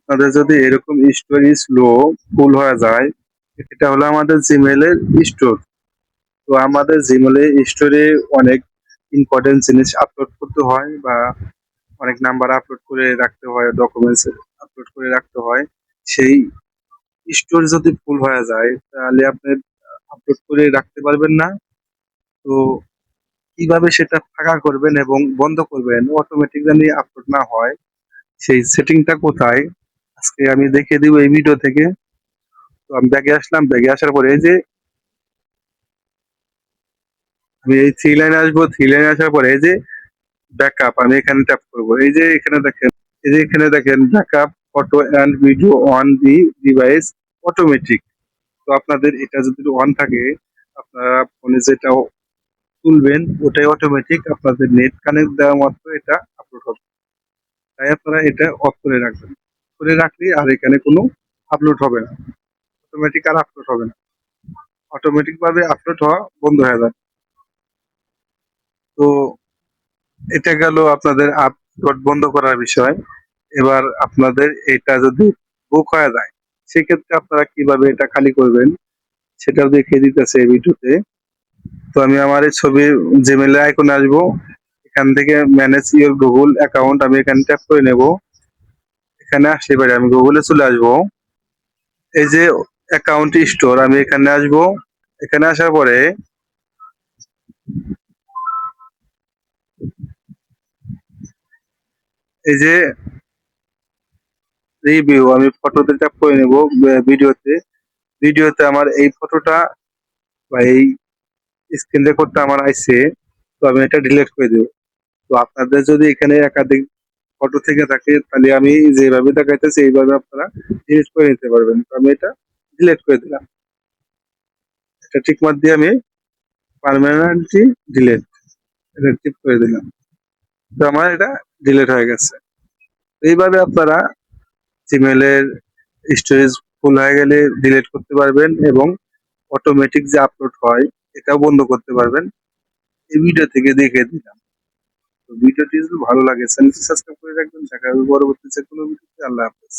আপনাদের যদি এরকম স্টোরেজ স্লো ফুল হয়ে যায়, এটা হলো আমাদের জিমেইলের স্টোর। তো আমাদের জিমেইলের স্টোরে অনেক ইম্পর্টেন্ট জিনিস আপলোড করতে হয়, বা অনেক নাম্বার আপলোড করে রাখতে হয়, ডকুমেন্টস আপলোড করে রাখতে হয়। সেই স্টোর যদি ফুল হয়ে যায় তাহলে আপনি আপলোড করে রাখতে পারবেন না। তো কিভাবে সেটা ফাঁকা করবেন এবং বন্ধ করবেন অটোমেটিক জানি আপলোড না হয়, সেই সেটিংটা কোথায় আজকে আমি দেখিয়ে দিব এই ভিডিও থেকে। তো আমি ব্যাগে আসলাম, ব্যাগে আসার পরে এই যে আমি এই থ্রি লাইনে আসবো, থ্রি লাইনে আসার পরে এই যে ব্যাকআপ আমি এখানে ট্যাপ করবো। এই যে এখানে দেখেন, এই যে এখানে দেখেন backup photo and video on the device automatic. তো আপনাদের এটা যদি অন থাকে, আপনারা ফোনে যেটা তুলবেন ওটাই অটোমেটিক আপনাদের নেট কানেক্ট দেওয়া মাত্র এটা আপলোড হবে। তাই আপনারা এটা অফ করে রাখবেন, করে রাখলে আর এখানে কোনো আপলোড হবে না, অটোমেটিক আর আপলোড হবে না, অটোমেটিক ভাবে আপলোড হওয়া বন্ধ হয়ে যাবে। তো এটা গেল আপনাদের আপলোড বন্ধ করার বিষয়। এবার আপনাদের এটা যদি বুক হয়ে যায়, সেক্ষেত্রে আপনারা কিভাবে এটা খালি করবেন সেটাও দেখিয়ে দিতেছে এই ভিডিওতে। তো আমি আমার এই ছবির জিমেইল আইকনে আসবো, এখান থেকে ম্যানেজ ইউর গুগল অ্যাকাউন্ট আমি এখানে ট্যাপ করে নেব। এখানে আসলে পারে আমি গুগলে চলে আসবো। এই যে অ্যাকাউন্ট স্টোর আমি এখানে আসবো, এখানে আসার পরে এই যে রিভিউ আমি ফটোতে ট্যাপ করে নেব। ভিডিওতে, ভিডিওতে আমার এই ফটোটা বা এই স্ক্রিন রেকর্ডটা আমার আইছে। তো আমি এটা ডিলিট করে দেবো। তো আপনাদের যদি এখানে একাধিক ফটো থেকে থাকে তাহলে আমি যেভাবে দেখাইতেছি এইভাবে আপনারা ডিলিট করে নিতে পারবেন। তো আমি এটা ডিলিট করে দিলাম, এটা টিক মার্ক দিয়ে আমি পার্মানেন্টলি ডিলিট, এটা টিক করে দিলাম। তো আমার এটা ডিলিট হয়ে গেছে। এইভাবে আপনারা জিমেলের স্টোরেজ ফুল হয়ে গেলে ডিলিট করতে পারবেন এবং অটোমেটিক যে আপলোড হয় এটাও বন্ধ করতে পারবেন। এই ভিডিও থেকে দেখে দিলাম। তো ভিডিওটি যদি ভালো লাগে চ্যানেলটি সাবস্ক্রাইব করে রাখবেন। দেখা হবে পরবর্তী যে কোনো ভিডিওতে। আল্লাহ হাফেজ।